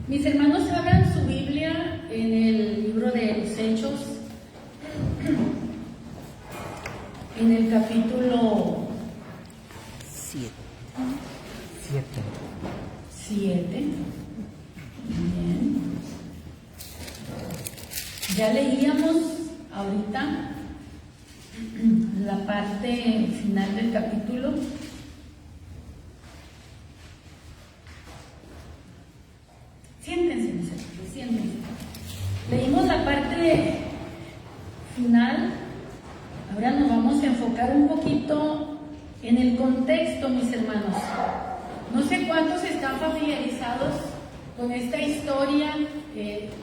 Mis hermanos, abran su Biblia en el libro de los Hechos, en el capítulo 7. Bien. Ya leíamos ahorita la parte final del capítulo. Siéntense, mis hermanos, siéntense. Leímos la parte final. Ahora nos vamos a enfocar un poquito en el contexto, mis hermanos. No sé cuántos están familiarizados con esta historia,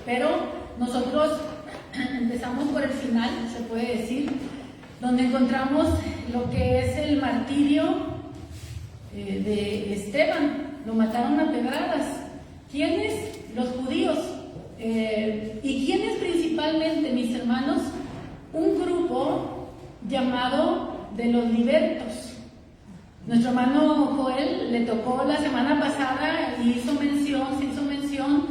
pero nosotros empezamos por el final, se puede decir, donde encontramos lo que es el martirio de Esteban. Lo mataron a pedradas. ¿Quiénes? Los judíos. ¿Y quiénes principalmente, mis hermanos? Un grupo llamado de los libertos. Nuestro hermano Joel le tocó la semana pasada y se hizo mención,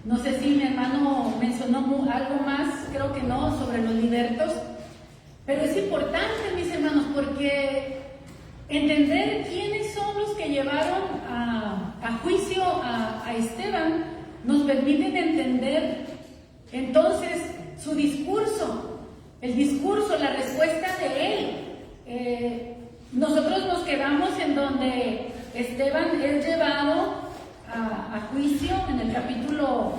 no sé si mi hermano mencionó algo más, creo que no, sobre los libertos, pero es importante, mis hermanos, porque entender quiénes son los que llevaron a juicio a Esteban nos permiten entender entonces su discurso, el discurso, la respuesta de él. Nosotros nos quedamos en donde Esteban es llevado a juicio en el capítulo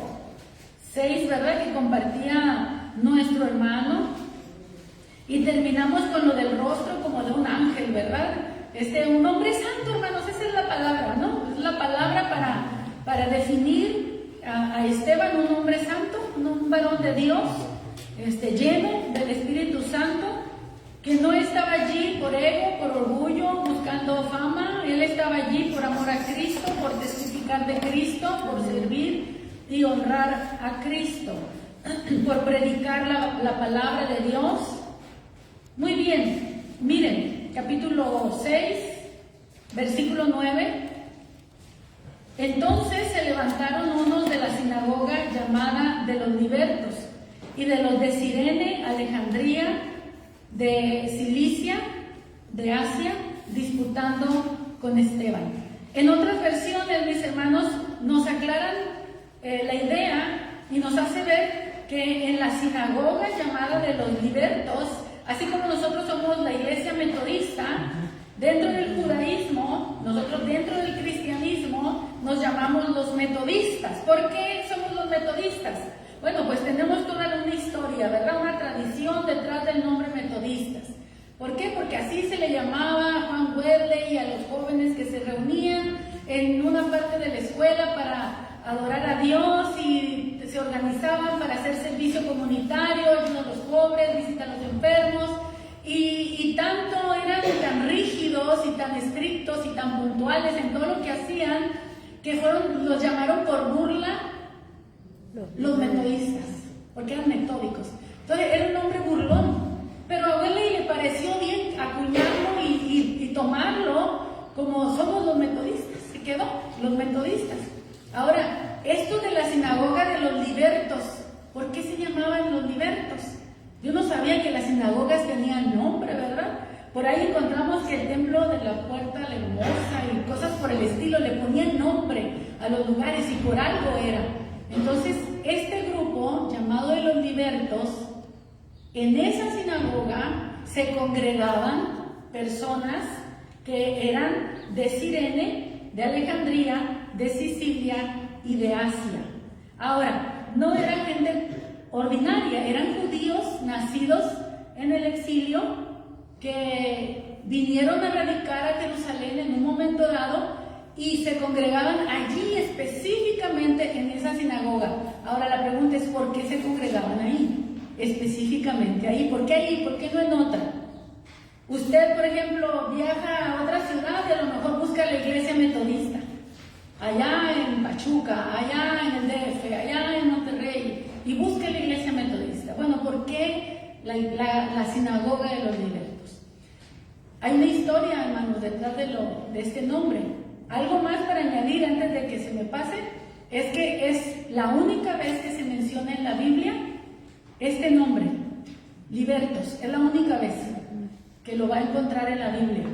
6, ¿verdad? Que compartía nuestro hermano. Y terminamos con lo del rostro como de un ángel, ¿verdad? Un hombre santo, hermanos, esa es la palabra, ¿no? Es la palabra para definir a Esteban, un hombre santo, un varón de Dios, lleno del Espíritu Santo, que no estaba allí por ego, por orgullo, buscando fama. Él estaba allí por amor a Cristo, por testificar de Cristo, por servir y honrar a Cristo, por predicar la palabra de Dios. Muy bien, miren, capítulo 6, versículo 9. Entonces se levantaron unos de la sinagoga llamada de los libertos y de los de Cirene, Alejandría, de Cilicia, de Asia, disputando con Esteban. En otras versiones, mis hermanos, nos aclaran la idea y nos hace ver que en la sinagoga llamada de los libertos, así como nosotros somos la iglesia metodista, dentro del judaísmo, nosotros dentro del cristianismo nos llamamos los metodistas. ¿Por qué somos los metodistas? Bueno, pues tenemos toda una historia, ¿verdad? Una tradición detrás del nombre metodistas. ¿Por qué? Porque así se le llamaba a Juan Wesley y a los jóvenes que se reunían en una parte de la escuela para adorar a Dios y se organizaban para hacer servicio comunitario, ayudar a los pobres, visitar a los enfermos, y tanto eran tan rígidos y tan estrictos y tan puntuales en todo lo que hacían que los llamaron por burla los metodistas, porque eran metódicos. Entonces era un hombre burlón, pero a Wesley le pareció bien acuñarlo y tomarlo como somos los metodistas. Se quedó, los metodistas. Ahora, esto de la sinagoga de los libertos, ¿por qué se llamaban los libertos? Yo no sabía que las sinagogas tenían nombre, ¿verdad? Por ahí encontramos que el templo de la Puerta la Hermosa y cosas por el estilo le ponían nombre a los lugares y por algo era. Entonces, este grupo llamado de los libertos, en esa sinagoga se congregaban personas que eran de Cirene, de Alejandría, de Sicilia y de Asia. Ahora, no era gente ordinaria, eran judíos nacidos en el exilio que vinieron a radicar a Jerusalén en un momento dado y se congregaban allí específicamente en esa sinagoga. Ahora la pregunta es, ¿por qué se congregaban ahí? Específicamente ahí. ¿Por qué ahí? ¿Por qué no en otra? Usted, por ejemplo, viaja a otra ciudad y a lo mejor busca la iglesia metodista. Allá en Pachuca, allá en el DF, allá en Monterrey, y busca la iglesia metodista. Bueno, ¿por qué la sinagoga de los libertos? Hay una historia, hermanos, detrás de este nombre. Algo más para añadir antes de que se me pase. es que es la única vez que se menciona en la Biblia este nombre, libertos. Es la única vez que lo va a encontrar en la Biblia.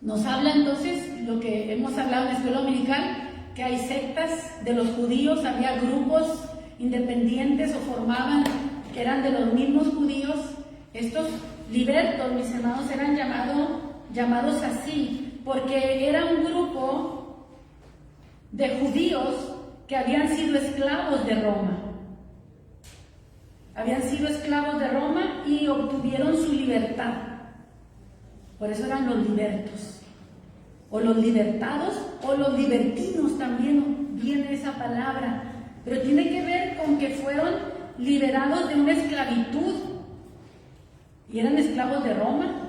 Nos habla entonces lo que hemos hablado en la escuela dominical, que hay sectas de los judíos, había grupos independientes o formaban, que eran de los mismos judíos. Estos libertos, mis hermanos, eran llamados así, porque era un grupo de judíos que habían sido esclavos de Roma. Habían sido esclavos de Roma y obtuvieron su libertad. Por eso eran los libertos, o los libertados, o los libertinos, también viene esa palabra, pero tiene que ver con que fueron liberados de una esclavitud y eran esclavos de Roma.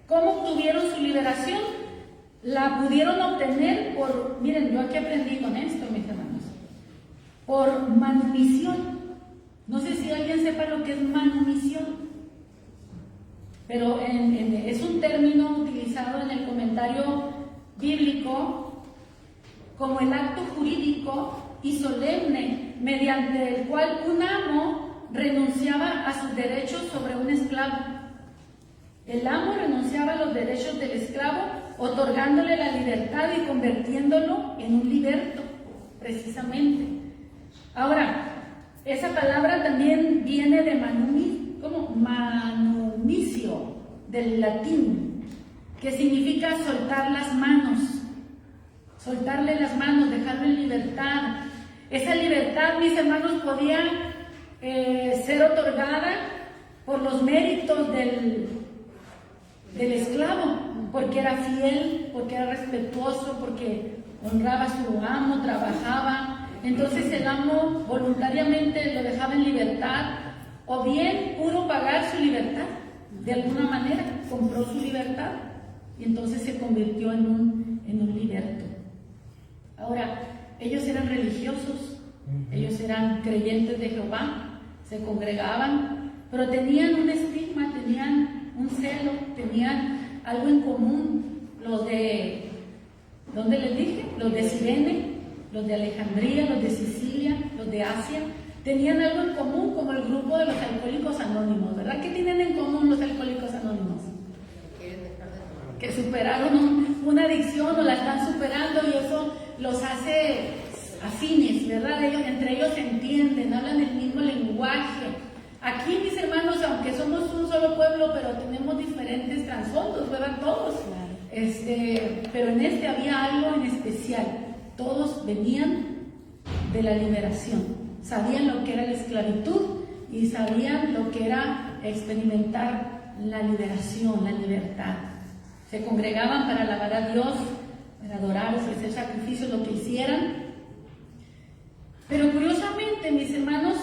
¿Cómo obtuvieron su liberación? La pudieron obtener por, miren, yo aquí aprendí con esto, mis hermanos, por manumisión. No sé si alguien sepa lo que es manumisión, pero es un término utilizado en el comentario bíblico como el acto jurídico y solemne mediante el cual un amo renunciaba a sus derechos sobre un esclavo. El amo renunciaba a los derechos del esclavo, otorgándole la libertad y convirtiéndolo en un liberto, precisamente. Ahora, esa palabra también viene de manumicio, del latín, que significa soltar las manos, soltarle las manos, dejarlo en libertad. Esa libertad, mis hermanos, podía ser otorgada por los méritos del esclavo, porque era fiel, porque era respetuoso, porque honraba a su amo, trabajaba. Entonces el amo voluntariamente lo dejaba en libertad, o bien pudo pagar su libertad de alguna manera, compró su libertad y entonces se convirtió en un liberto. Ahora, ellos eran religiosos, ellos eran creyentes de Jehová, se congregaban, pero tenían un estigma, tenían un celo, tenían algo en común. Los de, ¿dónde les dije? Los de Cirene, los de Alejandría, los de Sicilia, los de Asia, tenían algo en común, como el grupo de los alcohólicos anónimos, ¿verdad? ¿Qué tienen en común los alcohólicos anónimos? Que superaron una adicción o la están superando y eso los hace afines, ¿verdad? Entre ellos se entienden, hablan el mismo lenguaje. Aquí, mis hermanos, aunque somos un solo pueblo, pero tenemos diferentes trasfondos, ¿verdad? Todos. Pero en había algo en especial. Todos venían de la liberación. Sabían lo que era la esclavitud y sabían lo que era experimentar la liberación, la libertad. Se congregaban para alabar a Dios, para adorar, ofrecer sacrificios, lo que hicieran. Pero curiosamente, mis hermanos,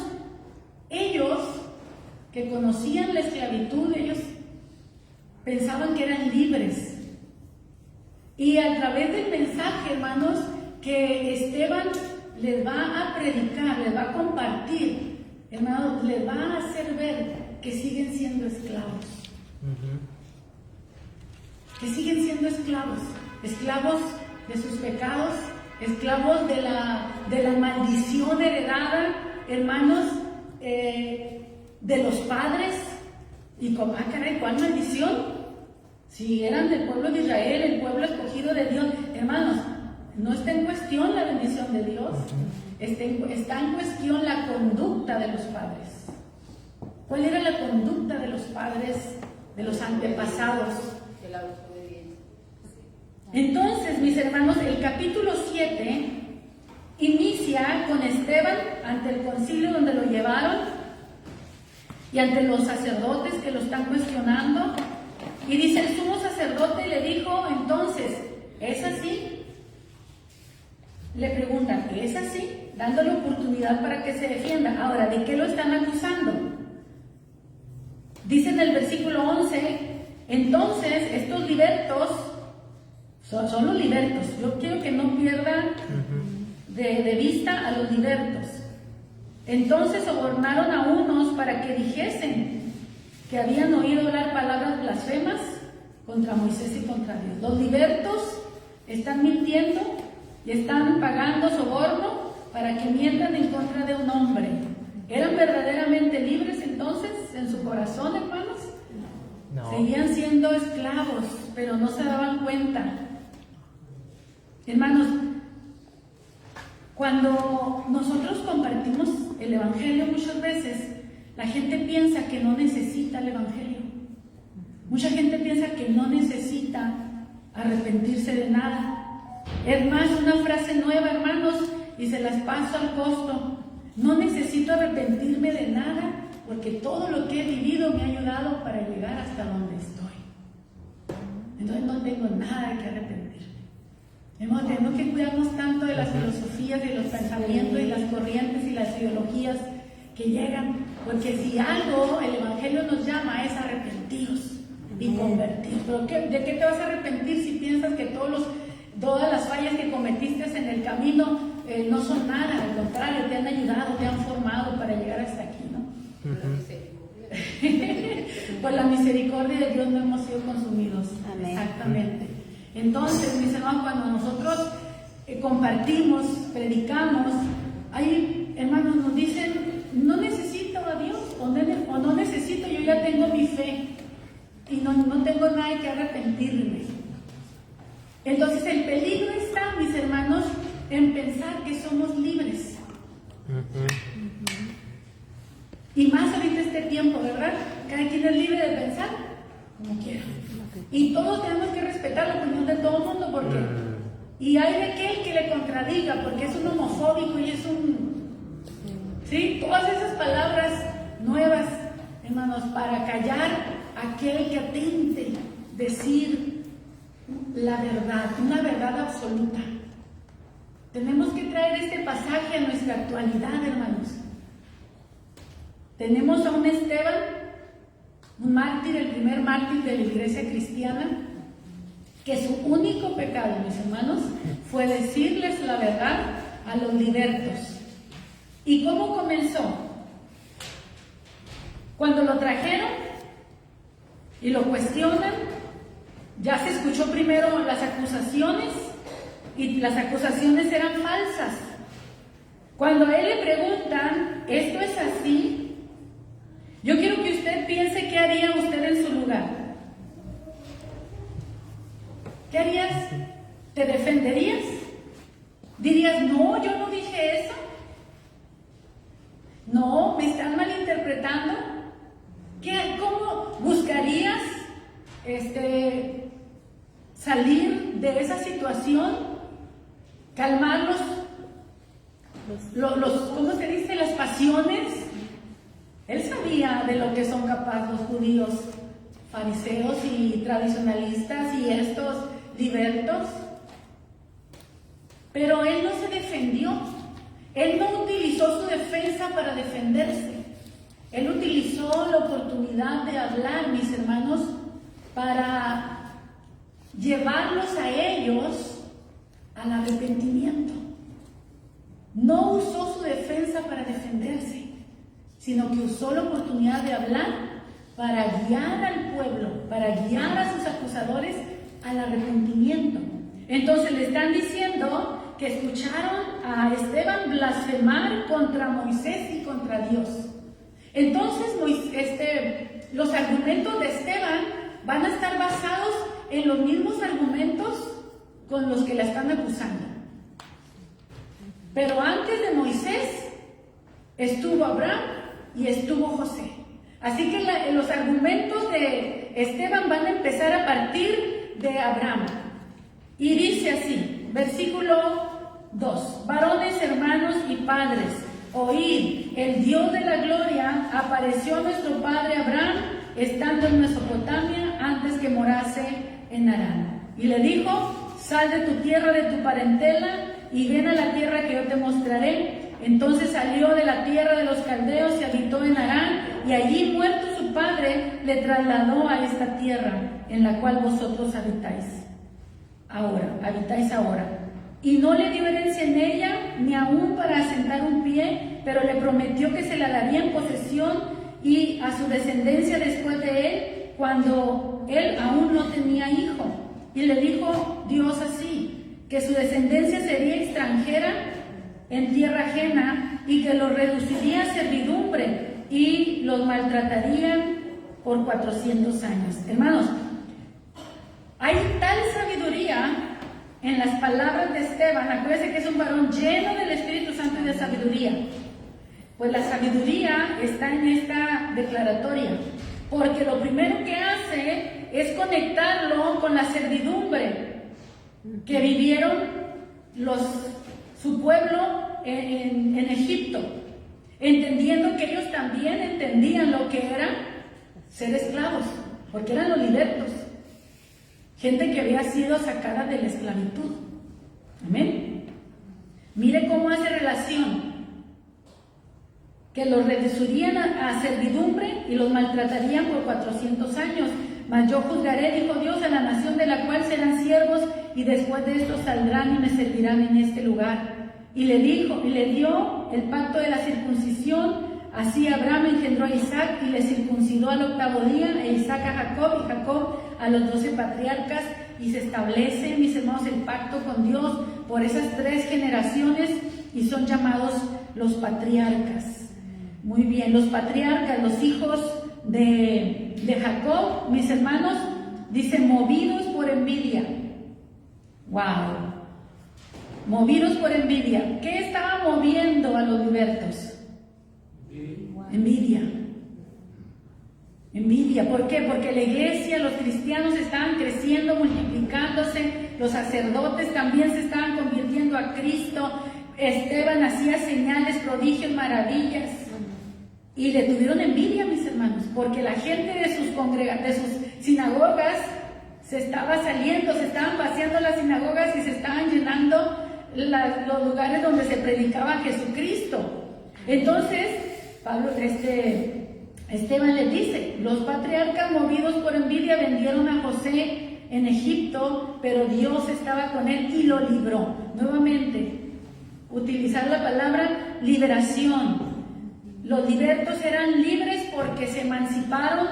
ellos que conocían la esclavitud, ellos pensaban que eran libres. Y a través del mensaje, hermanos, que Esteban les va a predicar, les va a compartir, hermanos, les va a hacer ver que siguen siendo esclavos. Que siguen siendo esclavos, esclavos de sus pecados, esclavos de la maldición heredada, hermanos, de los padres. Y como, caray, ¿cuál maldición? Si eran del pueblo de Israel, el pueblo escogido de Dios. Hermanos, no está en cuestión la bendición de Dios, está en cuestión la conducta de los padres. ¿Cuál era la conducta de los padres, de los antepasados? Entonces, mis hermanos, el capítulo 7 inicia con Esteban ante el concilio donde lo llevaron y ante los sacerdotes que lo están cuestionando. Y dice, el sumo sacerdote le dijo, entonces, ¿es así? Le preguntan, ¿es así? Dándole oportunidad para que se defienda. Ahora, ¿de qué lo están acusando? Dice en el versículo 11, entonces, estos libertos, son los libertos. Yo quiero que no pierdan de vista a los libertos. Entonces sobornaron a unos para que dijesen que habían oído hablar palabras blasfemas contra Moisés y contra Dios. Los libertos están mintiendo y están pagando soborno para que mientan en contra de un hombre. ¿Eran verdaderamente libres entonces en su corazón, hermanos? No. Seguían siendo esclavos, pero no se daban cuenta. Hermanos, cuando nosotros compartimos el Evangelio muchas veces, la gente piensa que no necesita el Evangelio. Mucha gente piensa que no necesita arrepentirse de nada. Es más, una frase nueva, hermanos, y se las paso al costo. No necesito arrepentirme de nada, porque todo lo que he vivido me ha ayudado para llegar hasta donde estoy. Entonces no tengo nada de que arrepentirme. Tenemos que cuidarnos tanto de las filosofías, de los pensamientos y las corrientes y las ideologías que llegan, porque si algo el Evangelio nos llama es arrepentiros y convertiros. ¿Pero de qué te vas a arrepentir si piensas que todas las fallas que cometiste en el camino no son nada? Al contrario, te han ayudado, te han formado para llegar hasta aquí, ¿no? Por la misericordia de Dios no hemos sido consumidos. Amén. Exactamente. Entonces, mis hermanos, cuando nosotros compartimos, predicamos, hay hermanos nos dicen, no necesito a Dios, o no necesito, yo ya tengo mi fe y no tengo nada que arrepentirme. Entonces el peligro está, mis hermanos, en pensar que somos libres. Y más ahorita este tiempo, ¿verdad? Cada quien es libre de pensar como quiera. Y todos tenemos que respetar la opinión de todo el mundo, porque y hay de aquel que le contradiga, porque es un homofóbico y es sí, todas esas palabras nuevas, hermanos, para callar a aquel que atente decir la verdad, una verdad absoluta. Tenemos que traer este pasaje a nuestra actualidad, hermanos. Tenemos a un Esteban, un mártir, el primer mártir de la iglesia cristiana, que su único pecado, mis hermanos, fue decirles la verdad a los libertos. ¿Y cómo comenzó? Cuando lo trajeron y lo cuestionan, ya se escuchó primero las acusaciones, y las acusaciones eran falsas. Cuando a él le preguntan, ¿esto es así? Yo quiero que usted piense qué haría usted en su lugar. ¿Qué harías? ¿Te defenderías? ¿Dirías, no, yo no dije eso? No, me están malinterpretando. ¿Cómo buscarías salir de esa situación? Calmar ¿cómo se dice? Las pasiones. Él sabía de lo que son capaces los judíos, fariseos y tradicionalistas y estos libertos. Pero él no se defendió. Él no utilizó su defensa para defenderse. Él utilizó la oportunidad de hablar, mis hermanos, para llevarlos a ellos al arrepentimiento. No usó su defensa para defenderse, sino que usó la oportunidad de hablar para guiar al pueblo, para guiar a sus acusadores al arrepentimiento. Entonces le están diciendo que escucharon a Esteban blasfemar contra Moisés y contra Dios. Entonces los argumentos de Esteban van a estar basados en los mismos argumentos con los que la están acusando. Pero antes de Moisés estuvo Abraham y estuvo José. Así que los argumentos de Esteban van a empezar a partir de Abraham. Y dice así, versículo 2: varones, hermanos y padres, oíd, el Dios de la gloria apareció a nuestro padre Abraham estando en Mesopotamia antes que morase en Harán. Y le dijo, sal de tu tierra, de tu parentela, y ven a la tierra que yo te mostraré. Entonces salió de la tierra de los caldeos y habitó en Harán, y allí muerto su padre le trasladó a esta tierra en la cual vosotros habitáis ahora. Y no le dio herencia en ella, ni aún para asentar un pie, pero le prometió que se la daría en posesión y a su descendencia después de él, cuando él aún no tenía hijo. Y le dijo Dios así, que su descendencia sería extranjera en tierra ajena y que los reduciría a servidumbre y los maltratarían por 400 años. Hermanos, hay tal sabiduría en las palabras de Esteban. Acuérdense que es un varón lleno del Espíritu Santo y de sabiduría. Pues la sabiduría está en esta declaratoria, porque lo primero que hace es conectarlo con la servidumbre que vivieron su pueblo en Egipto, entendiendo que ellos también entendían lo que era ser esclavos, porque eran los libertos, gente que había sido sacada de la esclavitud. Amén. Mire cómo hace relación, que los reducirían a servidumbre y los maltratarían por 400 años. Mas yo juzgaré, dijo Dios, a la nación de la cual serán siervos, y después de esto saldrán y me servirán en este lugar. Y le dio el pacto de la circuncisión. Así Abraham engendró a Isaac y le circuncidó al 8º día, e Isaac a Jacob y Jacob a los 12 patriarcas. Y se establece, mis hermanos, el pacto con Dios por esas 3 generaciones, y son llamados los patriarcas. Muy bien, los patriarcas, los hijos de Jacob, mis hermanos, dice movidos por envidia. ¡Wow! Movidos por envidia. ¿Qué estaba moviendo a los libertos? Envidia. Envidia. ¿Por qué? Porque la iglesia, los cristianos estaban creciendo, multiplicándose, los sacerdotes también se estaban convirtiendo a Cristo. Esteban hacía señales, prodigios, maravillas. Y le tuvieron envidia, mis hermanos, porque la gente de sus sinagogas se estaba saliendo, se estaban vaciando las sinagogas y se estaban llenando los lugares donde se predicaba Jesucristo. Entonces, Esteban les dice, los patriarcas movidos por envidia vendieron a José en Egipto, pero Dios estaba con él y lo libró. Nuevamente, utilizar la palabra liberación. Los libertos eran libres porque se emanciparon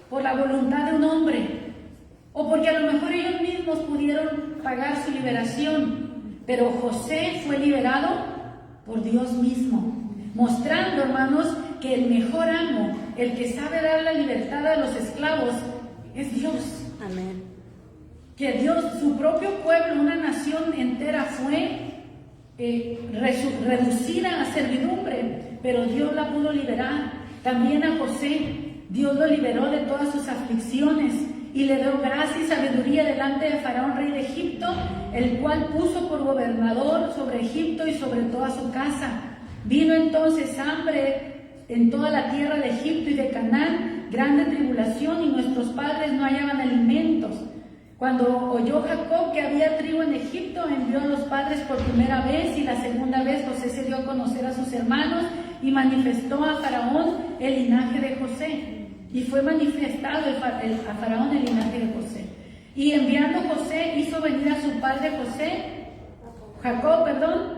por la voluntad de un hombre, o porque a lo mejor ellos mismos pudieron pagar su liberación, pero José fue liberado por Dios mismo, mostrando, hermanos, que el mejor amo, el que sabe dar la libertad a los esclavos, es Dios. Amén. Que Dios, su propio pueblo, una nación entera fue reducida a servidumbre, pero Dios la pudo liberar. También a José, Dios lo liberó de todas sus aflicciones y le dio gracia y sabiduría delante de Faraón, rey de Egipto, el cual puso por gobernador sobre Egipto y sobre toda su casa. Vino entonces hambre en toda la tierra de Egipto y de Canaán, grande tribulación, y nuestros padres no hallaban alimentos. Cuando oyó Jacob que había trigo en Egipto, envió a los padres por primera vez, y la segunda vez José se dio a conocer a sus hermanos y manifestó a Faraón el linaje de José. Y fue manifestado a Faraón el linaje de José. Y enviando José, hizo venir a su padre Jacob,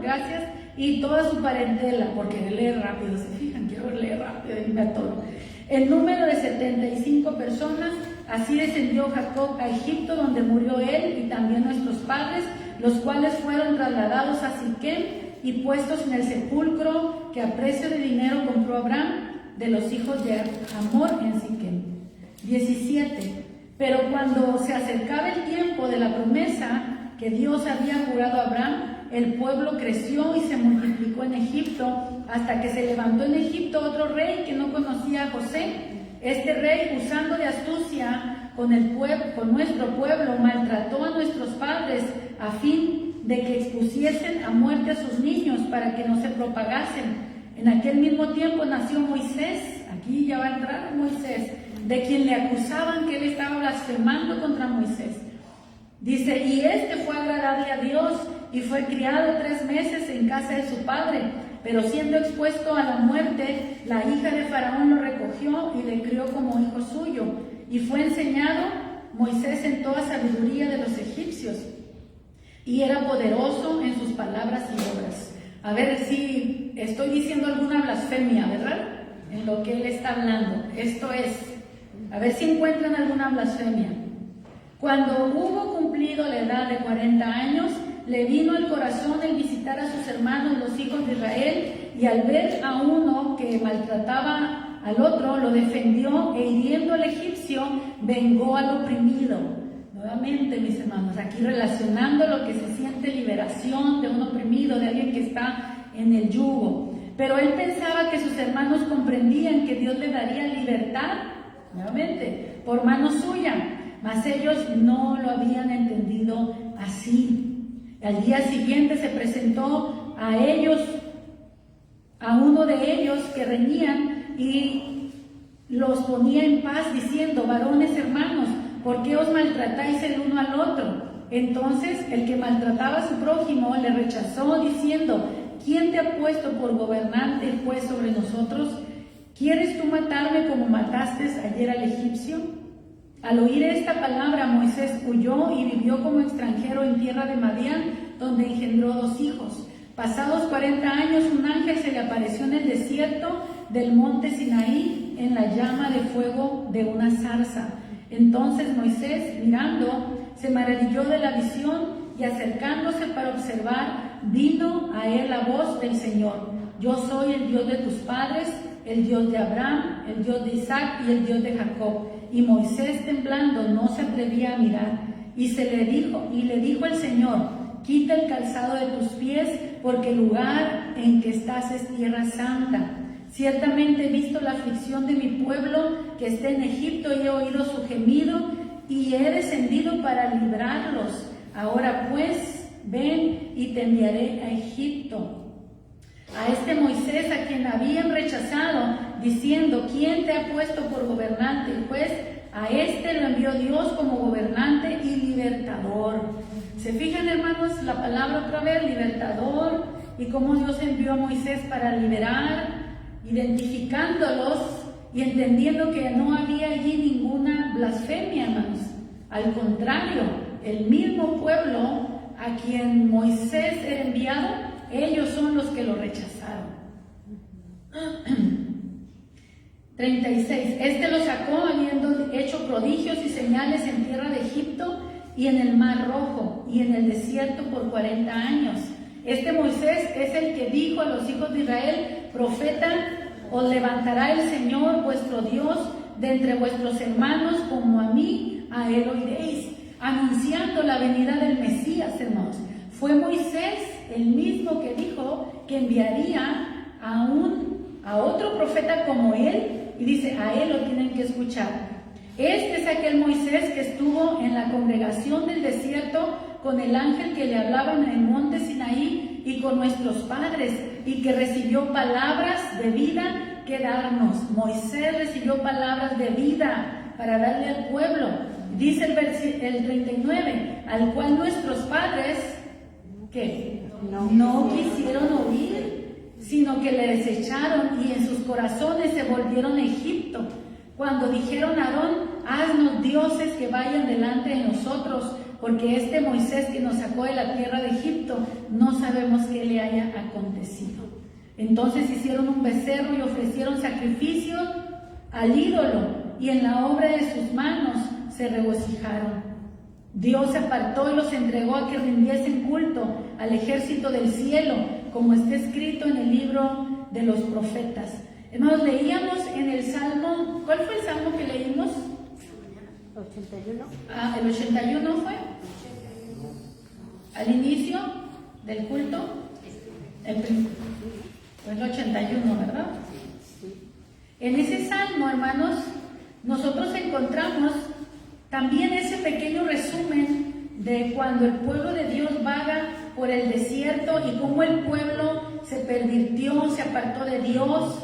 gracias, y toda su parentela, porque lee rápido, se fijan, quiero leer rápido y me atoro. El número de 75 personas. Así descendió Jacob a Egipto, donde murió él y también nuestros padres, los cuales fueron trasladados a Siquem y puestos en el sepulcro que a precio de dinero compró Abraham de los hijos de Hamor en Siquem. 17. Pero cuando se acercaba el tiempo de la promesa que Dios había jurado a Abraham, el pueblo creció y se multiplicó en Egipto, hasta que se levantó en Egipto otro rey que no conocía a José. Este rey, usando de astucia con nuestro pueblo, maltrató a nuestros padres a fin de que expusiesen a muerte a sus niños para que no se propagasen. En aquel mismo tiempo nació Moisés, aquí ya va a entrar Moisés, de quien le acusaban que él estaba blasfemando contra Moisés. Dice, y este fue agradable a Dios y fue criado 3 meses en casa de su padre. Pero siendo expuesto a la muerte, la hija de Faraón lo recogió y le crió como hijo suyo. Y fue enseñado Moisés en toda sabiduría de los egipcios. Y era poderoso en sus palabras y obras. A ver si estoy diciendo alguna blasfemia, ¿verdad? En lo que él está hablando. Esto es, a ver si encuentran alguna blasfemia. Cuando hubo cumplido la edad de 40 años, le vino al corazón el visitar a sus hermanos, los hijos de Israel, y al ver a uno que maltrataba al otro, lo defendió e hiriendo al egipcio, vengó al oprimido. Nuevamente, mis hermanos, aquí relacionando lo que se siente liberación de un oprimido, de alguien que está en el yugo. Pero él pensaba que sus hermanos comprendían que Dios le daría libertad, nuevamente, por mano suya, mas ellos no lo habían entendido así. Al día siguiente se presentó a ellos, a uno de ellos que reñían y los ponía en paz diciendo: varones hermanos, ¿por qué os maltratáis el uno al otro? Entonces el que maltrataba a su prójimo le rechazó diciendo: ¿quién te ha puesto por gobernante y juez sobre nosotros? ¿Quieres tú matarme como mataste ayer al egipcio? Al oír esta palabra, Moisés huyó y vivió como extranjero en tierra de Madián, donde engendró 2 hijos. Pasados 40 años, un ángel se le apareció en el desierto del monte Sinaí, en la llama de fuego de una zarza. Entonces Moisés, mirando, se maravilló de la visión y acercándose para observar, vino a él la voz del Señor: yo soy el Dios de tus padres, el Dios de Abraham, el Dios de Isaac y el Dios de Jacob. Y Moisés, temblando, no se atrevía a mirar. Y le dijo el Señor: quita el calzado de tus pies, porque el lugar en que estás es tierra santa. Ciertamente he visto la aflicción de mi pueblo que está en Egipto y he oído su gemido y he descendido para librarlos. Ahora pues, ven y te enviaré a Egipto. A este Moisés, a quien habían rechazado, diciendo: ¿quién te ha puesto por gobernante y juez? A este lo envió Dios como gobernante y libertador. ¿Se fijan, hermanos, la palabra otra vez, libertador? Y cómo Dios envió a Moisés para liberar, identificándolos y entendiendo que no había allí ninguna blasfemia, hermanos. Al contrario, el mismo pueblo a quien Moisés era enviado, ellos son los que lo rechazaron. 36. Este lo sacó habiendo hecho prodigios y señales en tierra de Egipto y en el Mar Rojo y en el desierto por 40 años. Este Moisés es el que dijo a los hijos de Israel: profeta os levantará el Señor vuestro Dios de entre vuestros hermanos, como a mí, a él oiréis, anunciando la venida del Mesías, hermanos. Fue Moisés el mismo que dijo que enviaría a otro profeta como él, y dice: a él lo tienen que escuchar. Este es aquel Moisés que estuvo en la congregación del desierto con el ángel que le hablaba en el monte Sinaí y con nuestros padres, y que recibió palabras de vida que darnos. Moisés recibió palabras de vida para darle al pueblo. Dice el 39, al cual nuestros padres, ¿qué? No quisieron oír, sino que le desecharon y en sus corazones se volvieron a Egipto. Cuando dijeron a Aarón: haznos dioses que vayan delante de nosotros, porque este Moisés que nos sacó de la tierra de Egipto, no sabemos qué le haya acontecido. Entonces hicieron un becerro y ofrecieron sacrificio al ídolo, y en la obra de sus manos se regocijaron. Dios se apartó y los entregó a que rindiesen culto al ejército del cielo, como está escrito en el libro de los profetas. Hermanos, leíamos en el Salmo, ¿cuál fue el Salmo que leímos? 81. El 81 fue. Al inicio del culto. Fue el 81, ¿verdad? En ese Salmo, hermanos, nosotros encontramos también ese pequeño resumen de cuando el pueblo de Dios vaga por el desierto y cómo el pueblo se pervirtió, se apartó de Dios,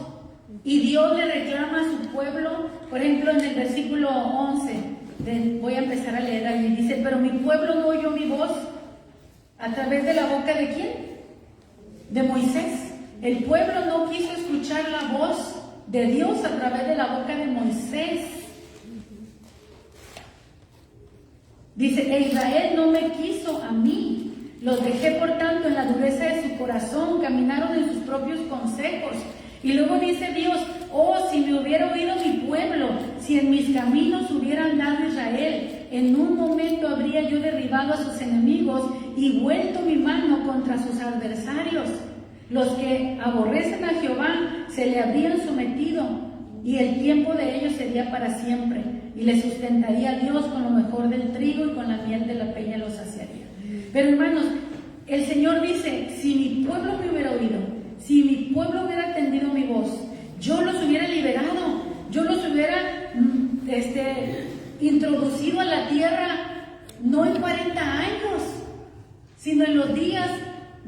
y Dios le reclama a su pueblo. Por ejemplo, en el versículo 11, voy a empezar a leer allí, dice: pero mi pueblo no oyó mi voz. ¿A través de la boca de quién? De Moisés. El pueblo no quiso escuchar la voz de Dios a través de la boca de Moisés. Dice: e Israel no me quiso a mí. Los dejé por tanto en la dureza de su corazón, caminaron en sus propios consejos. Y luego dice Dios: oh, si me hubiera oído mi pueblo, si en mis caminos hubiera andado Israel, en un momento habría yo derribado a sus enemigos y vuelto mi mano contra sus adversarios. Los que aborrecen a Jehová se le habrían sometido, y el tiempo de ellos sería para siempre, y le sustentaría Dios con lo mejor del trigo y con la miel de la peña los saciaría. Pero hermanos, el Señor dice, si mi pueblo me hubiera oído, si mi pueblo hubiera atendido mi voz, yo los hubiera liberado, yo los hubiera introducido a la tierra, no en 40 años, sino en los días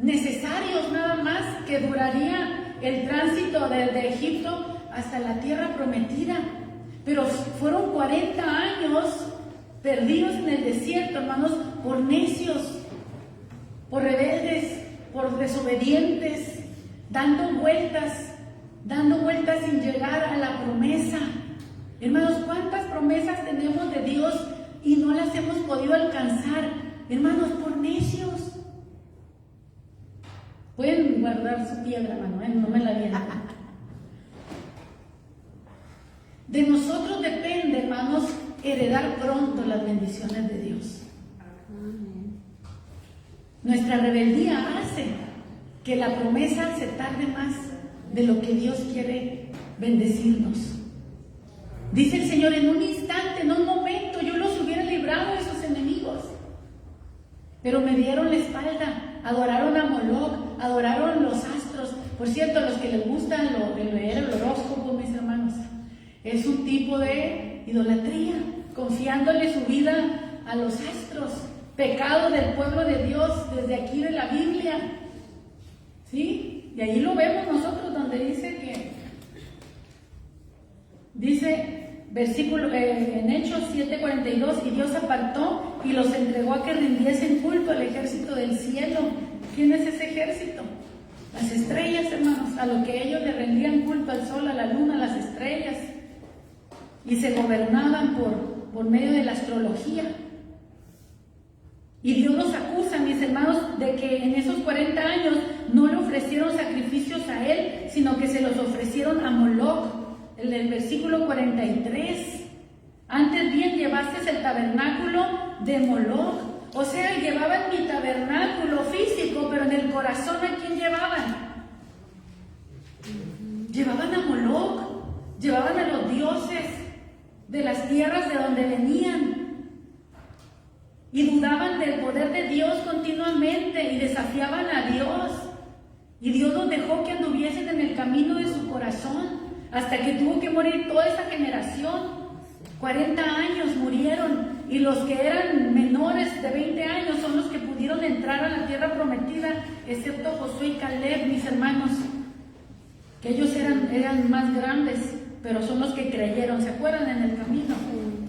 necesarios nada más que duraría el tránsito desde Egipto hasta la tierra prometida. Pero fueron 40 años perdidos en el desierto, hermanos, por necios, por rebeldes, por desobedientes, dando vueltas sin llegar a la promesa. Hermanos, ¿cuántas promesas tenemos de Dios y no las hemos podido alcanzar? Hermanos, por necios. Pueden guardar su piedra, hermano, no me la vienen. De nosotros depende, hermanos, heredar pronto las bendiciones de Dios. Nuestra rebeldía hace que la promesa se tarde más de lo que Dios quiere bendecirnos. Dice el Señor, en un instante, en un momento, yo los hubiera librado de sus enemigos. Pero me dieron la espalda, adoraron a Moloch, adoraron los astros. Por cierto, a los que les gusta leer el horóscopo, mis hermanos, es un tipo de idolatría, confiándole su vida a los astros. Pecado del pueblo de Dios desde aquí de la Biblia. ¿Sí? Y ahí lo vemos nosotros donde dice versículo en Hechos 7:42, y Dios apartó y los entregó a que rindiesen culto al ejército del cielo. ¿Quién es ese ejército? Las estrellas, hermanos, a lo que ellos le rendían culto, al sol, a la luna, a las estrellas, y se gobernaban por medio de la astrología. Y Dios los acusa, mis hermanos, de que en esos 40 años no le ofrecieron sacrificios a Él, sino que se los ofrecieron a Moloch. En el versículo 43, antes bien llevaste el tabernáculo de Moloch. O sea, llevaban mi tabernáculo físico, pero en el corazón, ¿a quién llevaban? Llevaban a Moloch, llevaban a los dioses de las tierras de donde venían. Y dudaban del poder de Dios continuamente y desafiaban a Dios. Y Dios los dejó que anduviesen en el camino de su corazón hasta que tuvo que morir toda esa generación. 40 años murieron, y los que eran menores de 20 años son los que pudieron entrar a la tierra prometida, excepto Josué y Caleb, mis hermanos, que ellos eran más grandes, pero son los que creyeron, ¿se acuerdan? En el camino.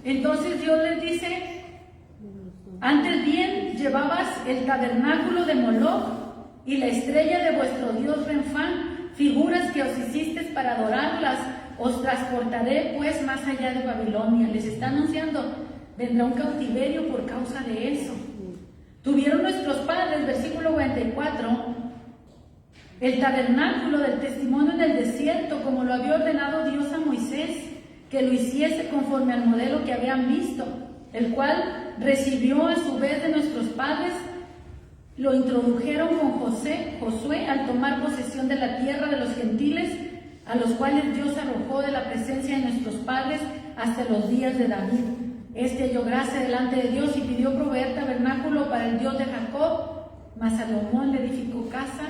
Entonces Dios les dice, antes bien llevabas el tabernáculo de Moloch y la estrella de vuestro dios Renfán, figuras que os hicisteis para adorarlas. Os transportaré pues más allá de Babilonia. Les está anunciando, vendrá un cautiverio por causa de eso. Tuvieron nuestros padres, versículo 44, el tabernáculo del testimonio en el desierto, como lo había ordenado Dios a Moisés, que lo hiciese conforme al modelo que habían visto, el cual recibió a su vez de nuestros padres. Lo introdujeron con Josué al tomar posesión de la tierra de los gentiles, a los cuales Dios arrojó de la presencia de nuestros padres hasta los días de David. Este halló gracia delante de Dios y pidió proveer tabernáculo para el Dios de Jacob, mas Salomón le edificó casa.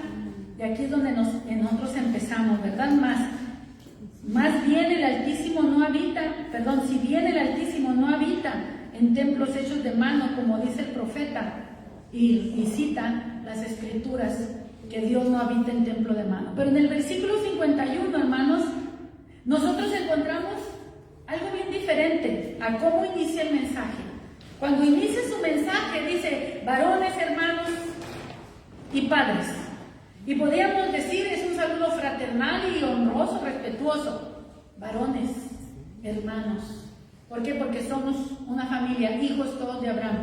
Y aquí es donde nosotros empezamos, ¿verdad? Más bien el Altísimo no habita, si bien el Altísimo no habita en templos hechos de mano, como dice el profeta, y cita las escrituras, que Dios no habita en templo de mano. Pero en el versículo 51, hermanos, nosotros encontramos algo bien diferente a cómo inicia el mensaje. Cuando inicia su mensaje dice, varones, hermanos y padres. Y podríamos decir, es un saludo fraternal y honroso, respetuoso. Varones, hermanos. ¿Por qué? Porque somos una familia, hijos todos de Abraham.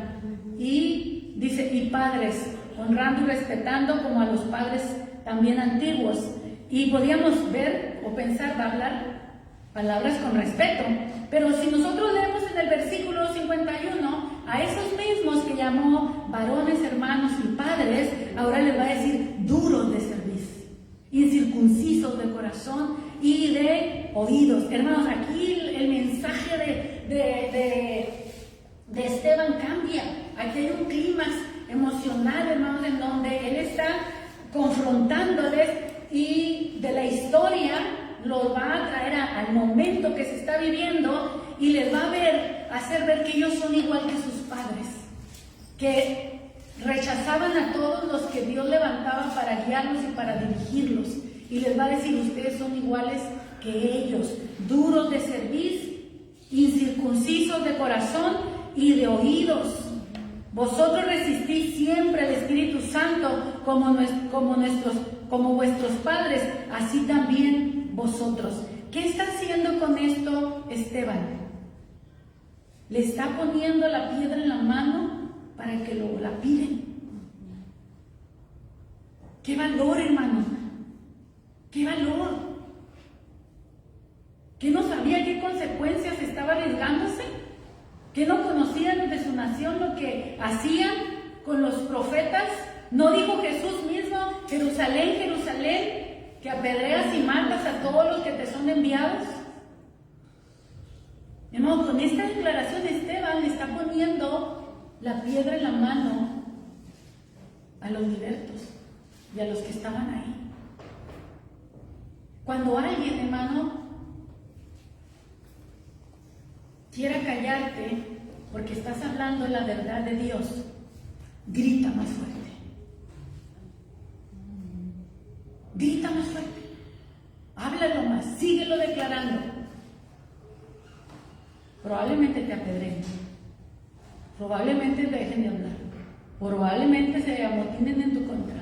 Y dice, y padres, honrando y respetando como a los padres también antiguos. Y podíamos ver o pensar, va a hablar palabras con respeto. Pero si nosotros leemos en el versículo 51, a esos mismos que llamó varones, hermanos y padres, ahora les va a decir duros de cerviz, incircuncisos de corazón y de oídos. Hermanos, aquí el mensaje de Esteban cambia. Aquí hay un clímax emocional, hermanos, en donde él está confrontándoles y de la historia los va a traer al momento que se está viviendo y les va a hacer ver que ellos son igual que sus padres, que rechazaban a todos los que Dios levantaba para guiarlos y para dirigirlos, y les va a decir: ustedes son iguales que ellos, duros de cerviz, incircuncisos de corazón y de oídos. Vosotros resistís siempre al Espíritu Santo como vuestros padres, así también vosotros. ¿Qué está haciendo con esto Esteban? Le está poniendo la piedra en la mano para que lo lapiden. ¡Qué valor, hermano! ¡Qué valor! ¿Que no sabía qué consecuencias estaba arriesgándose? ¿Que no conocían de su nación lo que hacían con los profetas? ¿No dijo Jesús mismo: Jerusalén, Jerusalén, que apedreas y matas a todos los que te son enviados? Hermano, con esta declaración Esteban le está poniendo la piedra en la mano a los libertos y a los que estaban ahí. Cuando alguien, hermano, quiera callarte porque estás hablando la verdad de Dios, grita más fuerte. Grita más fuerte. Háblalo más, síguelo declarando. Probablemente te apedreen, probablemente te dejen de hablar, probablemente se amotinen en tu contra,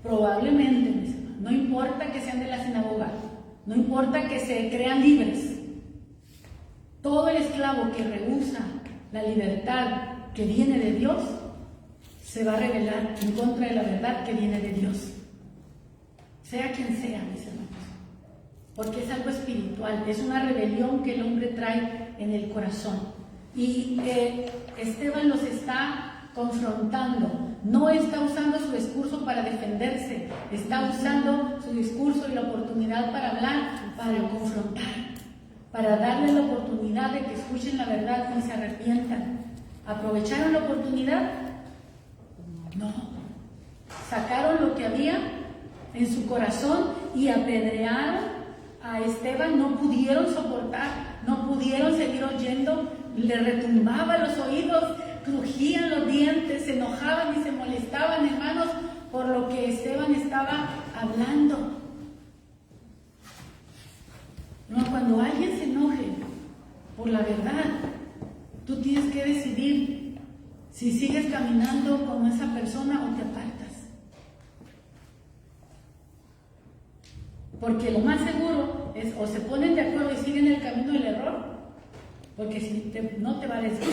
probablemente, mis hermanos, no importa que sean de la sinagoga, no importa que se crean libres. Todo el esclavo que rehúsa la libertad que viene de Dios se va a rebelar en contra de la verdad que viene de Dios, sea quien sea, mis hermanos, porque es algo espiritual, es una rebelión que el hombre trae en el corazón. Y Esteban los está confrontando, no está usando su discurso para defenderse, está usando su discurso y la oportunidad para hablar, para confrontar, para darles la oportunidad de que escuchen la verdad y se arrepientan. ¿Aprovecharon la oportunidad? No. Sacaron lo que había en su corazón y apedrearon a Esteban. No pudieron soportar, no pudieron seguir oyendo, le retumbaban los oídos, crujían los dientes, se enojaban y se molestaban, hermanos, por lo que Esteban estaba hablando. No, cuando alguien se enoje por la verdad, tú tienes que decidir si sigues caminando como esa persona o te apartas. Porque lo más seguro es o se ponen de acuerdo y siguen el camino del error, porque si no te va a decir.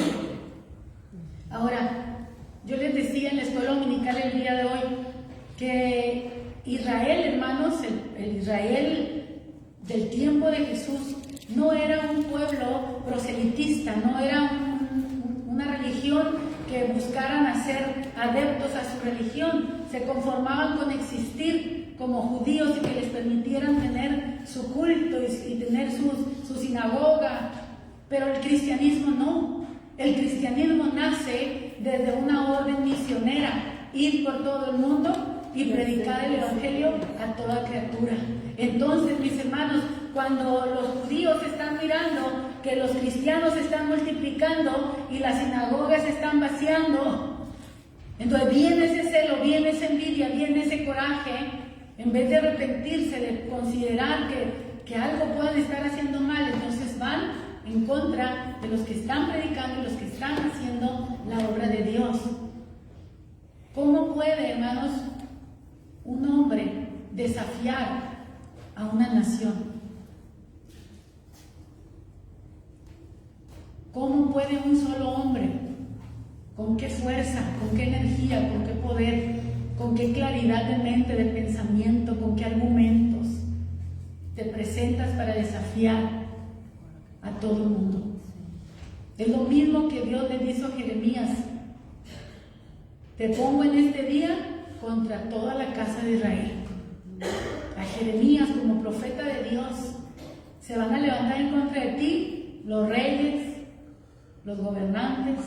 Ahora, yo les decía en la escuela dominical el día de hoy que Israel, hermanos, el Israel del tiempo de Jesús no era un pueblo proselitista, no era una religión que buscaran hacer adeptos a su religión, se conformaban con existir como judíos y que les permitieran tener su culto y tener su sinagoga, pero el cristianismo no. El cristianismo nace desde una orden misionera, ir por todo el mundo y predicar el evangelio a toda criatura. Entonces, mis hermanos, cuando los judíos están mirando que los cristianos se están multiplicando y las sinagogas se están vaciando, entonces viene ese celo, viene esa envidia, viene ese coraje, en vez de arrepentirse, de considerar que algo pueden estar haciendo mal, entonces van en contra de los que están predicando y los que están haciendo la obra de Dios. ¿Cómo puede, hermanos, un hombre desafiar a una nación? ¿Cómo puede un solo hombre, con qué fuerza, con qué energía, con qué poder, con qué claridad de mente, de pensamiento, con qué argumentos te presentas para desafiar a todo el mundo? Es lo mismo que Dios le dijo a Jeremías: te pongo en este día contra toda la casa de Israel. A Jeremías, como profeta de Dios, se van a levantar en contra de ti los reyes, los gobernantes,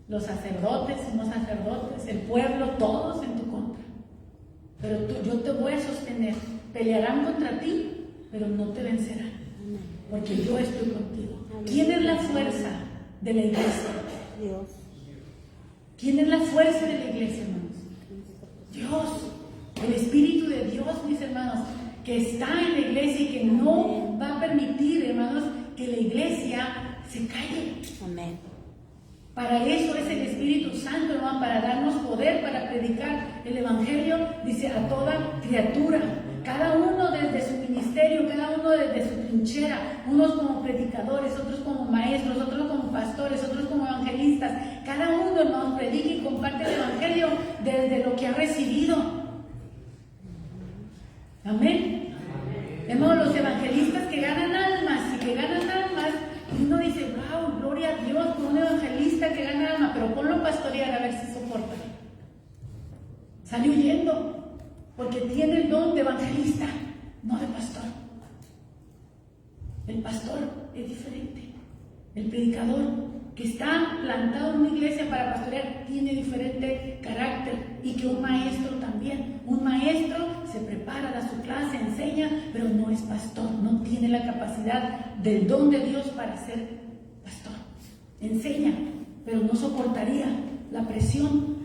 los sacerdotes y no sacerdotes, el pueblo, todos en tu contra. Pero yo te voy a sostener. Pelearán contra ti, pero no te vencerán, porque yo estoy contigo. ¿Quién es la fuerza de la iglesia? Dios. ¿Quién es la fuerza de la iglesia, hermanos? Dios, el Espíritu de Dios, mis hermanos, que está en la iglesia y que no va a permitir, hermanos, que la iglesia se calle. Amén. Para eso es el Espíritu Santo, hermano, para darnos poder para predicar el Evangelio, dice, a toda criatura. Cada uno desde su ministerio, cada uno desde su trinchera, unos como predicadores, otros como maestros, otros como pastores, otros como evangelistas. Cada uno, hermanos, predica y comparte el Evangelio desde lo que ha recibido. Amén. Hermanos, los evangelistas que ganan almas y que ganan almas, y uno dice, wow, gloria a Dios por un evangelista que gana alma, pero ponlo a pastorear a ver si soporta. Sale huyendo. Porque tiene el don de evangelista, no de pastor. El pastor es diferente. El predicador que está plantado en una iglesia para pastorear tiene diferente carácter, y que un maestro también. Un maestro se prepara, da su clase, enseña, pero no es pastor, no tiene la capacidad del don de Dios para ser pastor. Enseña, pero no soportaría la presión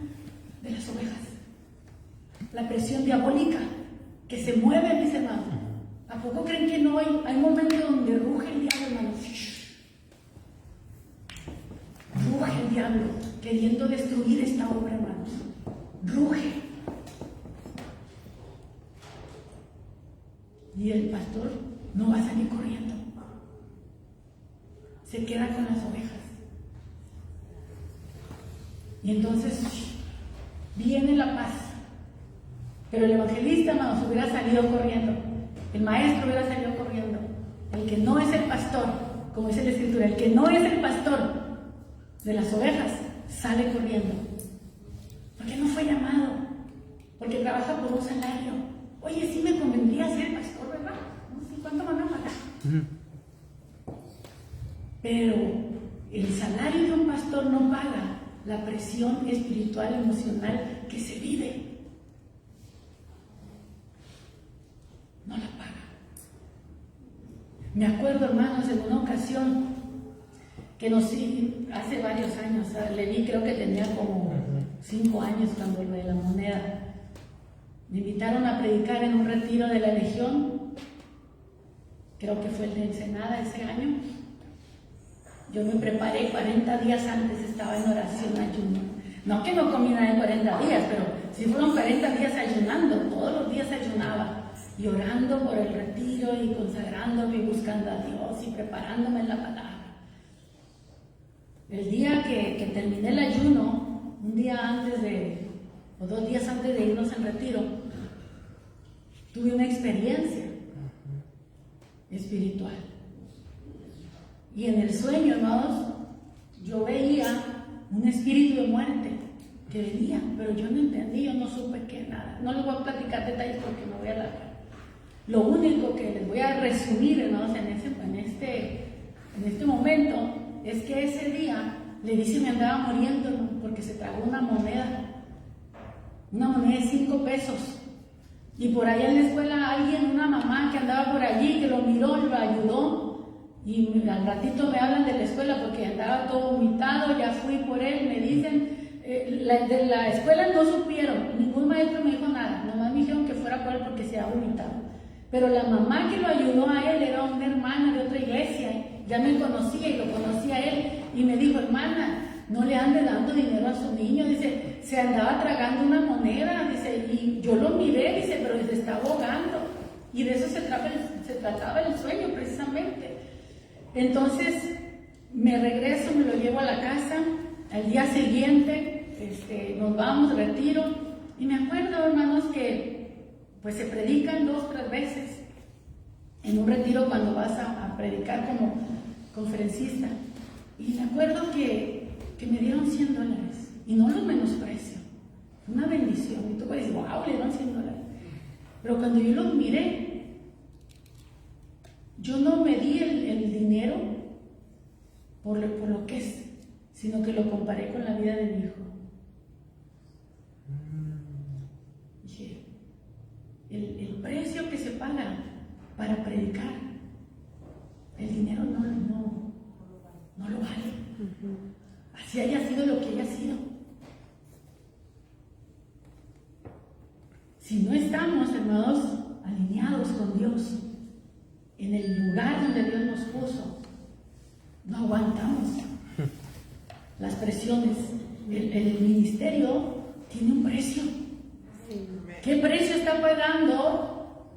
de las ovejas. La presión diabólica que se mueve, mis hermanos. ¿A poco creen que no hay momentos donde ruge el diablo, hermanos? Ruge el diablo queriendo destruir esta obra, hermanos. Ruge. Y el pastor no va a salir corriendo. Se queda con las ovejas. Y entonces viene la paz. Pero el evangelista, hermanos, hubiera salido corriendo. El maestro hubiera salido corriendo. El que no es el pastor, como dice la Escritura, el que no es el pastor de las ovejas, sale corriendo. Porque no fue llamado. Porque trabaja por un salario. Oye, sí me convendría ser pastor, ¿verdad? No sé cuánto van a pagar. Pero el salario de un pastor no paga la presión espiritual, emocional que se vive. No la paga. Me acuerdo, hermanos, en una ocasión que hace varios años, Leví creo que tenía como 5 años cuando lo de la moneda. Me invitaron a predicar en un retiro de la Legión, creo que fue el de Ensenada ese año. Yo me preparé 40 días antes, estaba en oración, ayuno. No que no comí nada en 40 días, pero sí fueron 40 días ayunando, todos los días ayunaba. Y orando por el retiro y consagrándome y buscando a Dios y preparándome en la palabra. El día que terminé el ayuno, un día antes o 2 días antes de irnos al retiro, tuve una experiencia espiritual. Y en el sueño, hermanos, yo veía un espíritu de muerte que venía, pero yo no entendí, yo no supe qué nada. No les voy a platicar detalles porque me voy a alargar. Lo único que les voy a resumir, hermanos, en este momento, es que ese día Leví me andaba muriendo, ¿no? Porque se tragó una moneda de 5 pesos. Y por allá en la escuela una mamá que andaba por allí, que lo miró, lo ayudó. Y al ratito me hablan de la escuela porque andaba todo vomitado, ya fui por él, me dicen, de la escuela no supieron, ningún maestro me dijo nada, nomás me dijeron que fuera por él porque se había vomitado. Pero la mamá que lo ayudó a él era una hermana de otra iglesia, ya me conocía y lo conocía a él, y me dijo, hermana, no le ande dando dinero a su niño, dice, se andaba tragando una moneda, dice, y yo lo miré, dice, pero se está ahogando, y de eso se trataba el sueño precisamente. Entonces me regreso, me lo llevo a la casa, al día siguiente nos vamos, retiro, y me acuerdo, hermanos, que pues se predican 2 o 3 veces en un retiro cuando vas a predicar como conferencista. Y me acuerdo que me dieron $100 y no los menosprecio. Fue una bendición. Y tú puedes decir, wow, le dieron $100. Pero cuando yo los miré, yo no me di el dinero por lo que es, sino que lo comparé con la vida de mi hijo. Dije, el precio que se paga para predicar, el dinero no lo vale. Así haya sido lo que haya sido. Si no estamos, hermanos, alineados con Dios, en el lugar donde Dios nos puso, no aguantamos las presiones. El ministerio tiene un precio. ¿Qué precio está pagando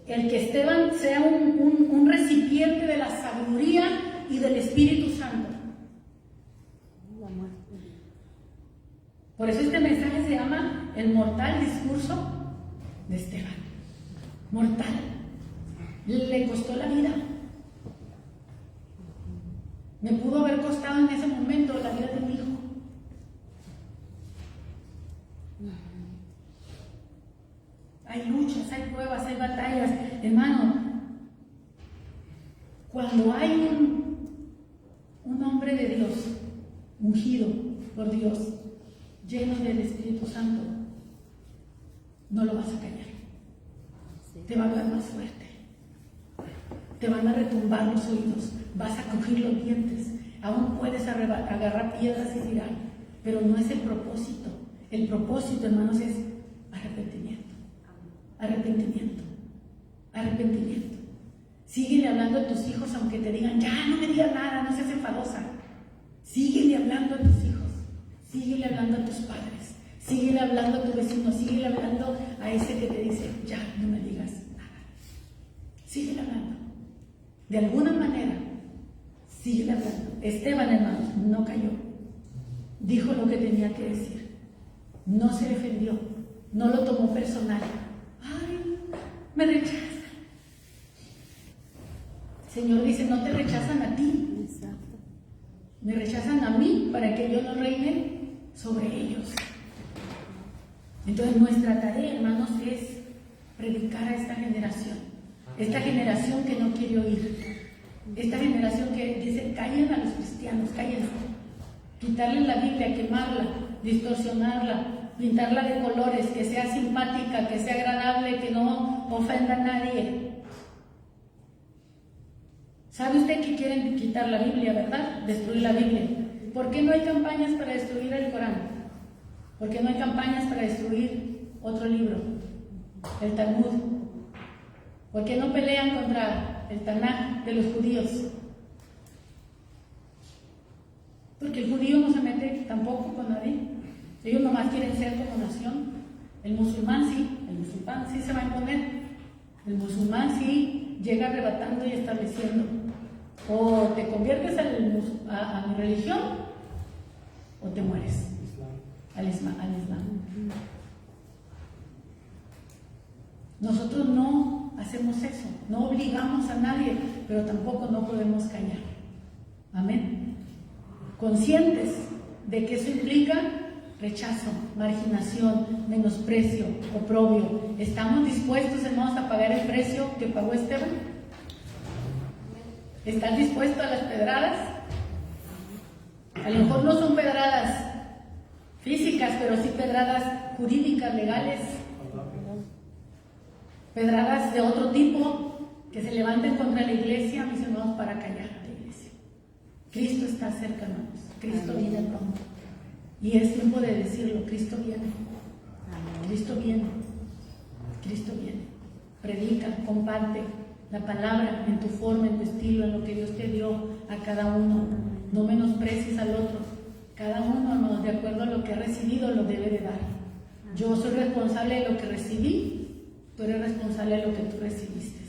el que Esteban sea un recipiente de la sabiduría y del Espíritu Santo? Por eso este mensaje se llama el mortal discurso de Esteban. Mortal. Le costó la vida. Me pudo haber costado en ese momento la vida de mi hijo. Hay luchas, hay pruebas, hay batallas. Hermano, cuando hay un hombre de Dios, ungido por Dios, lleno del Espíritu Santo, no lo vas a callar. Te va a hablar más fuerte. Te van a retumbar los oídos. Vas a crujir los dientes. Aún puedes agarrar piedras y tirar, pero no es el propósito. El propósito, hermanos, es arrepentimiento. Arrepentimiento. Arrepentimiento. Síguele hablando a tus hijos aunque te digan, ya no me digas nada, no seas enfadosa. Síguele hablando a tus hijos. Síguele hablando a tus padres. Síguele hablando a tu vecino. Síguele hablando a ese que te dice, ya no me digas nada. Síguele hablando. De alguna manera, síguele hablando. Esteban, hermanos, no cayó. Dijo lo que tenía que decir. No se defendió. No lo tomó personal. Ay, me rechazan. El Señor dice, no te rechazan a ti. Me rechazan a mí para que yo no reine sobre ellos. Entonces nuestra tarea, hermanos, es predicar a esta generación. Esta generación que no quiere oír. Esta generación que dice, callen a los cristianos, cállense. Quitarles la Biblia, quemarla, distorsionarla, pintarla de colores, que sea simpática, que sea agradable, que no ofenda a nadie. ¿Sabe usted que quieren quitar la Biblia, verdad? Destruir la Biblia. ¿Por qué no hay campañas para destruir el Corán? ¿Por qué no hay campañas para destruir otro libro? El Talmud. ¿Por qué no pelean contra el Tanaj de los judíos? Porque el judío no se mete tampoco con nadie. Ellos nomás quieren ser como nación. El musulmán sí se va a imponer. El musulmán sí llega arrebatando y estableciendo. O te conviertes a mi religión o te mueres. Al Islam. Nosotros no hacemos eso, no obligamos a nadie, pero tampoco no podemos callar. Amén. Conscientes de que eso implica rechazo, marginación, menosprecio, oprobio. ¿Estamos dispuestos, hermanos, a pagar el precio que pagó Esteban? ¿Están dispuestos a las pedradas? A lo mejor no son pedradas físicas, pero sí pedradas jurídicas, legales. Pedradas de otro tipo que se levanten contra la iglesia, mis hermanos, para callar a la iglesia. Cristo está cerca, hermanos. Cristo viene pronto. Y es tiempo de decirlo, Cristo viene. Cristo viene. Cristo viene. Predica, comparte la palabra en tu forma, en tu estilo, en lo que Dios te dio a cada uno. No menosprecies al otro. Cada uno, hermanos, de acuerdo a lo que ha recibido, lo debe de dar. Yo soy responsable de lo que recibí. Tú eres responsable de lo que tú recibiste.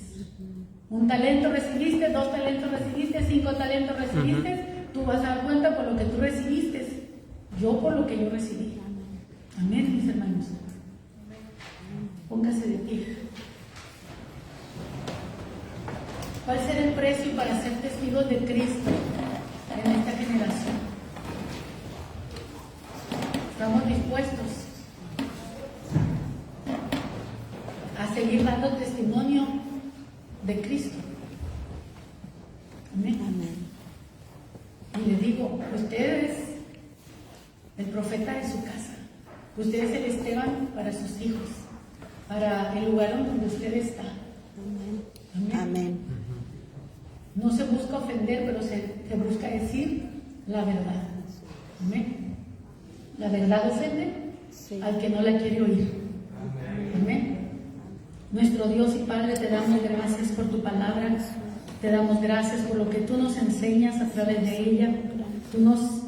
1 talento recibiste, 2 talentos recibiste, 5 talentos recibiste. Tú vas a dar cuenta por lo que tú recibiste. Yo por lo que yo recibí. Amén, mis hermanos. Póngase de pie. ¿Cuál será el precio para ser testigos de Cristo? generación. Estamos dispuestos a seguir dando testimonio de Cristo. Amén. Y le digo, usted es el profeta de su casa. Usted es el Esteban para sus hijos, para el lugar donde usted está. Amén. No se busca ofender, pero se busca decir la verdad. Amén. La verdad ofende al que no la quiere oír. Amén. Nuestro Dios y Padre, te damos gracias por tu palabra. Te damos gracias por lo que tú nos enseñas a través de ella. Tú nos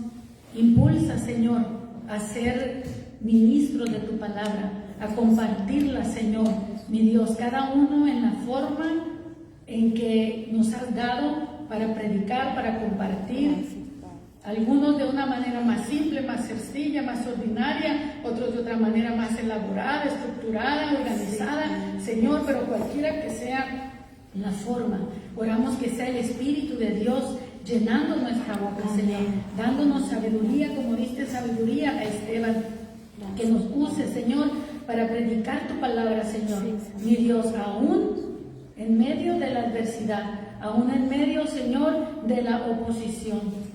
impulsas, Señor, a ser ministros de tu palabra, a compartirla, Señor, mi Dios, cada uno en la forma en que nos has dado para predicar, para compartir. Algunos de una manera más simple, más sencilla, más ordinaria, otros de otra manera más elaborada, estructurada, organizada, Señor, pero cualquiera que sea la forma, oramos que sea el Espíritu de Dios llenando nuestra boca, Señor, dándonos sabiduría, como diste sabiduría a Esteban, que nos use, Señor, para predicar tu palabra, Señor, mi Dios, aún en medio de la adversidad, aún en medio, Señor, de la oposición.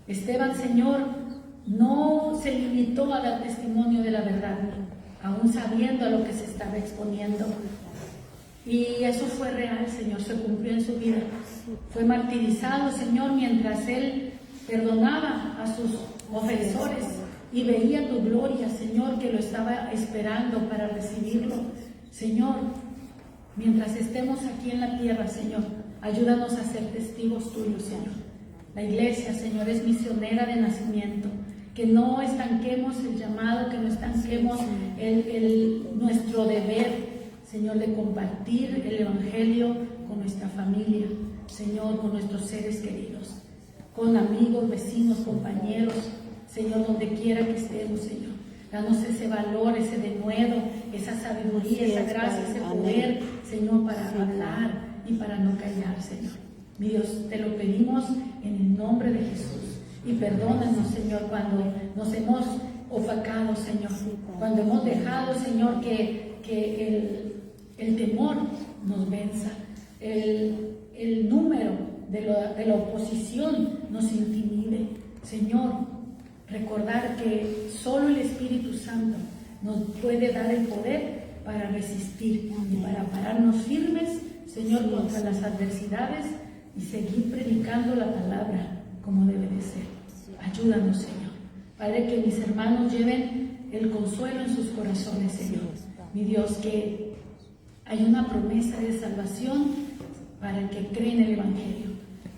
Esteban, Señor, no se limitó a dar testimonio de la verdad, aún sabiendo a lo que se estaba exponiendo. Y eso fue real, Señor, se cumplió en su vida. Fue martirizado, Señor, mientras él perdonaba a sus ofensores y veía tu gloria, Señor, que lo estaba esperando para recibirlo. Señor, mientras estemos aquí en la tierra, Señor, ayúdanos a ser testigos tuyos, Señor. La iglesia, Señor, es misionera de nacimiento. Que no estanquemos el llamado, que no estanquemos nuestro deber, Señor, de compartir el Evangelio con nuestra familia, Señor, con nuestros seres queridos, con amigos, vecinos, compañeros, Señor, donde quiera que estemos, Señor. Danos ese valor, ese denuedo, esa sabiduría, esa gracia, ese poder, Señor, para hablar y para no callar, Señor. Mi Dios, te lo pedimos en el nombre de Jesús. Y perdónanos, Señor, cuando nos hemos opacado, Señor, cuando hemos dejado, Señor, que el temor nos venza, el número de la oposición nos intimide. Señor, recordar que solo el Espíritu Santo nos puede dar el poder para resistir y para pararnos firmes, Señor, contra las adversidades y seguir predicando la palabra como debe de ser. Ayúdanos, Señor. Padre, que mis hermanos lleven el consuelo en sus corazones, Señor. Mi Dios, que hay una promesa de salvación para el que cree en el Evangelio,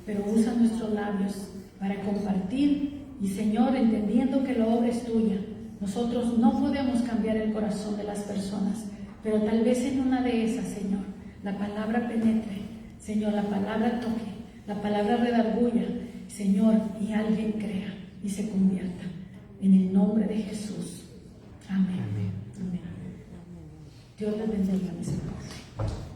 pero usa nuestros labios para compartir y, Señor, entendiendo que la obra es tuya. Nosotros no podemos cambiar el corazón de las personas, pero tal vez en una de esas, Señor, la palabra penetre, Señor, la palabra toque, la palabra redarguya, Señor, y alguien crea y se convierta. En el nombre de Jesús. Amén. Amén. Dios les bendiga, mis hermanos.